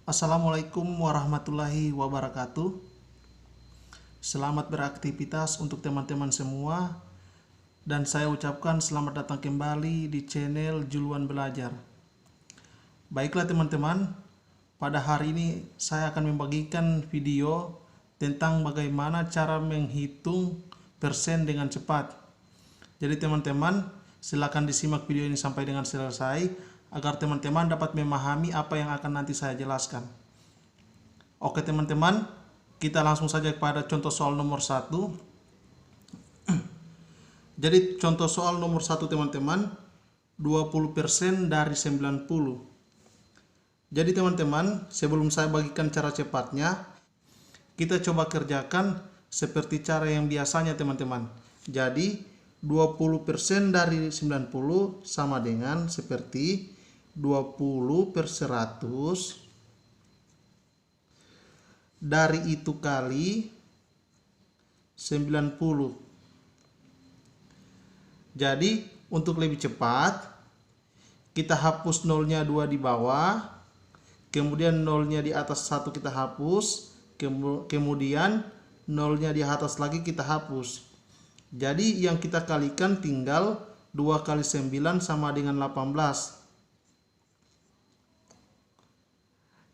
Assalamualaikum warahmatullahi wabarakatuh. Selamat beraktivitas untuk teman-teman semua. Dan saya ucapkan selamat datang kembali di channel Juluan Belajar. Baiklah teman-teman, pada hari ini saya akan membagikan video tentang bagaimana cara menghitung persen dengan cepat. Jadi teman-teman, silakan disimak video ini sampai dengan selesai agar teman-teman dapat memahami apa yang akan nanti saya jelaskan. Oke teman-teman, kita langsung saja kepada contoh soal nomor 1. Jadi contoh soal nomor 1 teman-teman, 20% dari 90. Jadi teman-teman, sebelum saya bagikan cara cepatnya, kita coba kerjakan seperti cara yang biasanya teman-teman. Jadi 20% dari 90 sama dengan seperti 20 per 100 dari itu kali 90. Jadi untuk lebih cepat, kita hapus nolnya 2 di bawah, kemudian nolnya di atas 1 kita hapus, kemudian nolnya di atas lagi kita hapus. Jadi yang kita kalikan tinggal 2 kali 9 sama dengan 18.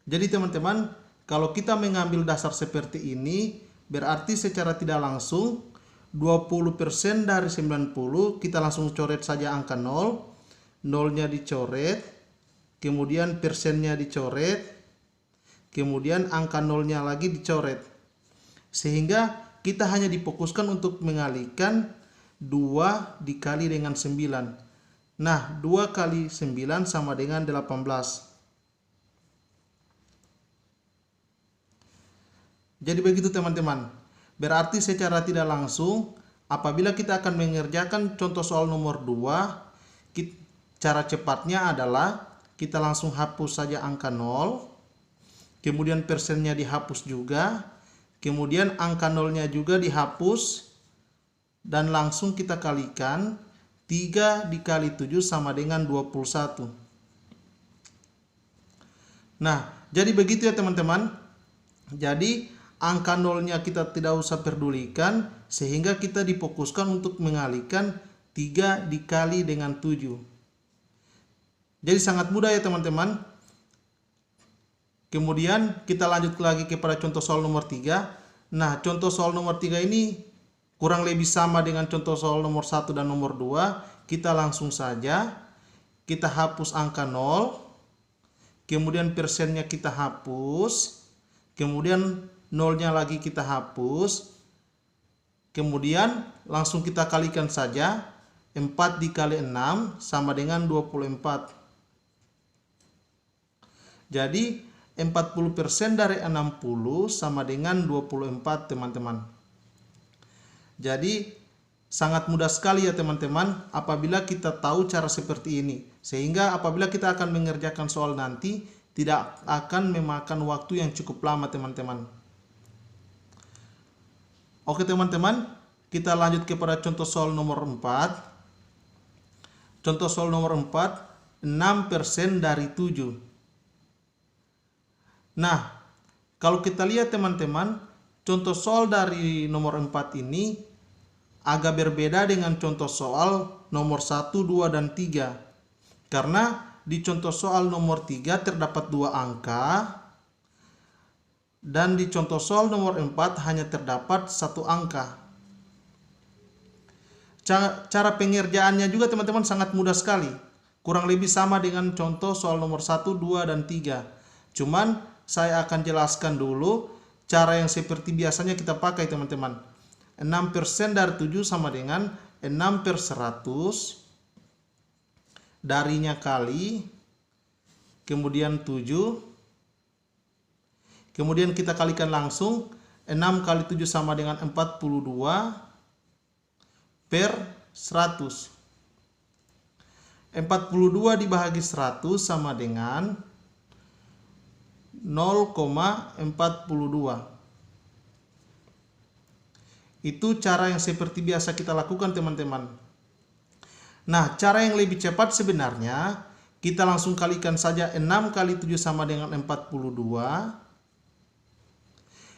Jadi teman-teman, kalau kita mengambil dasar seperti ini, berarti secara tidak langsung 20% dari 90 kita langsung coret saja angka 0, nolnya dicoret, kemudian persennya dicoret, kemudian angka nolnya lagi dicoret. Sehingga kita hanya difokuskan untuk mengalihkan 2 dikali dengan 9. Nah, 2 kali 9 sama dengan 18. Jadi begitu teman-teman. Berarti secara tidak langsung, apabila kita akan mengerjakan contoh soal nomor 2, cara cepatnya adalah kita langsung hapus saja angka 0, kemudian persennya dihapus juga, kemudian angka nolnya juga dihapus, dan langsung kita kalikan 3 dikali 7 sama dengan 21. Nah, jadi begitu ya teman-teman. Jadi angka nolnya kita tidak usah pedulikan, sehingga kita difokuskan untuk mengalihkan 3 dikali dengan 7. Jadi sangat mudah ya teman-teman. Kemudian kita lanjut lagi kepada contoh soal nomor 3. Nah, contoh soal nomor 3 ini kurang lebih sama dengan contoh soal nomor 1 dan nomor 2. Kita langsung saja, kita hapus angka 0, kemudian persennya kita hapus, kemudian nolnya lagi kita hapus, kemudian langsung kita kalikan saja, 4 dikali 6 sama dengan 24. Jadi 40% dari 60 sama dengan 24 teman-teman. Jadi sangat mudah sekali ya teman-teman apabila kita tahu cara seperti ini. Sehingga apabila kita akan mengerjakan soal nanti, tidak akan memakan waktu yang cukup lama teman-teman. Oke teman-teman, kita lanjut kepada contoh soal nomor 4. Contoh soal nomor 4, 6% dari 7. Nah, kalau kita lihat teman-teman, contoh soal dari nomor 4 ini agak berbeda dengan contoh soal nomor 1, 2, dan 3. Karena di contoh soal nomor 3 terdapat 2 angka, dan di contoh soal nomor 4 hanya terdapat 1 angka. Cara pengerjaannya juga teman-teman sangat mudah sekali. Kurang lebih sama dengan contoh soal nomor 1, 2, dan 3. Cuman saya akan jelaskan dulu cara yang seperti biasanya kita pakai teman-teman. 6% dari 7 sama dengan 6 per 100. Darinya kali, kemudian 7. Kemudian kita kalikan langsung, 6 kali 7 sama dengan 42 per 100. 42 dibagi 100 sama dengan 0,42. Itu cara yang seperti biasa kita lakukan teman-teman. Nah, cara yang lebih cepat sebenarnya Kita langsung kalikan saja 6 kali 7 sama dengan 42.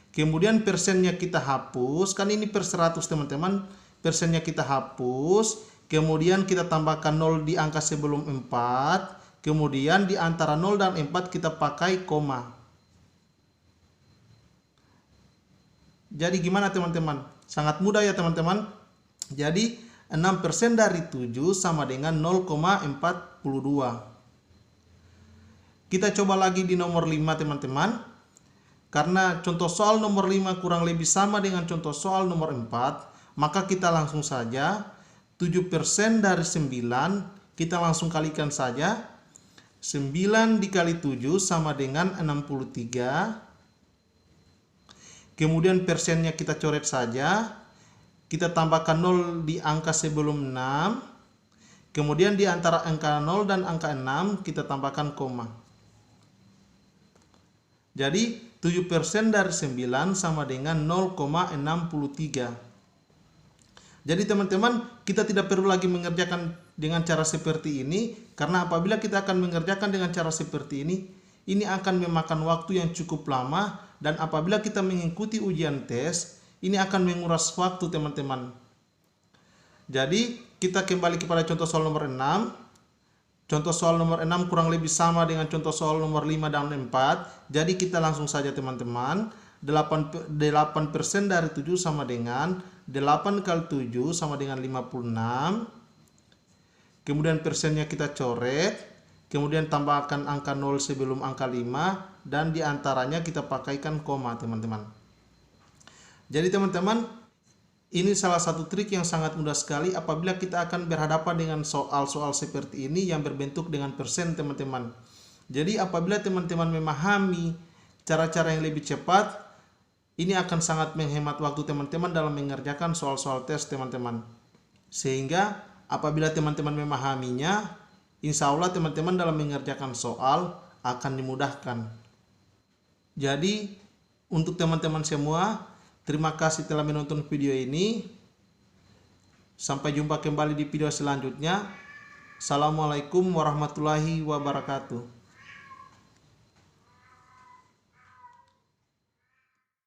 Kemudian persennya kita hapus, kan ini per 100 teman-teman, persennya kita hapus, kemudian kita tambahkan 0 di angka sebelum 4, kemudian di antara 0 dan 4 kita pakai koma. Jadi gimana teman-teman? Sangat mudah ya teman-teman. Jadi 6% dari 7 sama dengan 0,42. Kita coba lagi di nomor 5 teman-teman. Karena contoh soal nomor 5 kurang lebih sama dengan contoh soal nomor 4, maka kita langsung saja 7% dari 9, kita langsung kalikan saja. 9 dikali 7 sama dengan 63. Kemudian persennya kita coret saja. Kita tambahkan 0 di angka sebelum 6. Kemudian di antara angka 0 dan angka 6 kita tambahkan koma. Jadi 7% dari 9 sama dengan 0,63. Jadi teman-teman, kita tidak perlu lagi mengerjakan dengan cara seperti ini, karena apabila kita akan mengerjakan dengan cara seperti ini akan memakan waktu yang cukup lama, dan apabila kita mengikuti ujian tes, ini akan menguras waktu teman-teman. Jadi kita kembali kepada contoh soal nomor 6. Contoh soal nomor 6 kurang lebih sama dengan contoh soal nomor 5 dan 4. Jadi kita langsung saja teman-teman. 8% dari 7 sama dengan 8 kali 7 sama dengan 56. Kemudian persennya kita coret. Kemudian tambahkan angka 0 sebelum angka 5. Dan diantaranya kita pakaikan koma teman-teman. Jadi teman-teman, ini salah satu trik yang sangat mudah sekali apabila kita akan berhadapan dengan soal-soal seperti ini yang berbentuk dengan persen teman-teman. Jadi apabila teman-teman memahami cara-cara yang lebih cepat, ini akan sangat menghemat waktu teman-teman dalam mengerjakan soal-soal tes teman-teman. Sehingga apabila teman-teman memahaminya, insya Allah teman-teman dalam mengerjakan soal akan dimudahkan. Jadi untuk teman-teman semua, terima kasih telah menonton video ini. Sampai jumpa kembali di video selanjutnya. Assalamualaikum warahmatullahi wabarakatuh.